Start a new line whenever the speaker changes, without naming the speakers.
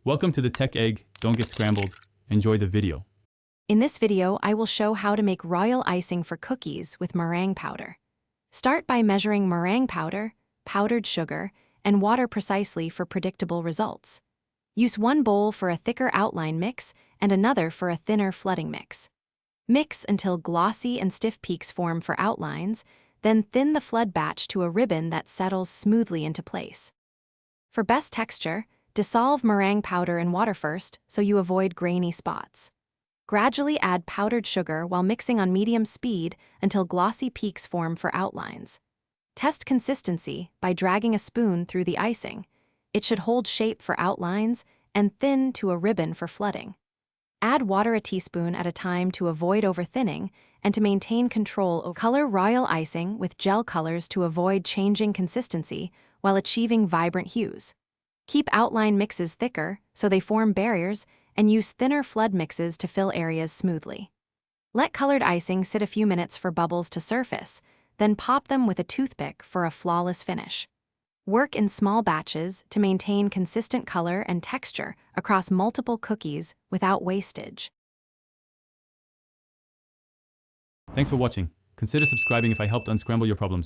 Welcome to the Tech Egg. Don't get scrambled. Enjoy the video.
In this video, I will show how to make royal icing for cookies with meringue powder. Start by measuring meringue powder, powdered sugar, and water precisely for predictable results. Use one bowl for a thicker outline mix and another for a thinner flooding mix. Mix until glossy and stiff peaks form for outlines, then thin the flood batch to a ribbon that settles smoothly into place. For best texture, dissolve meringue powder in water first so you avoid grainy spots. Gradually add powdered sugar while mixing on medium speed until glossy peaks form for outlines. Test consistency by dragging a spoon through the icing. It should hold shape for outlines and thin to a ribbon for flooding. Add water a teaspoon at a time to avoid overthinning and to maintain control over. Color royal icing with gel colors to avoid changing consistency while achieving vibrant hues. Keep outline mixes thicker so they form barriers, and use thinner flood mixes to fill areas smoothly. Let colored icing sit a few minutes for bubbles to surface, then pop them with a toothpick for a flawless finish. Work in small batches to maintain consistent color and texture across multiple cookies without wastage.
Thanks for watching. Consider subscribing if I helped unscramble your problems.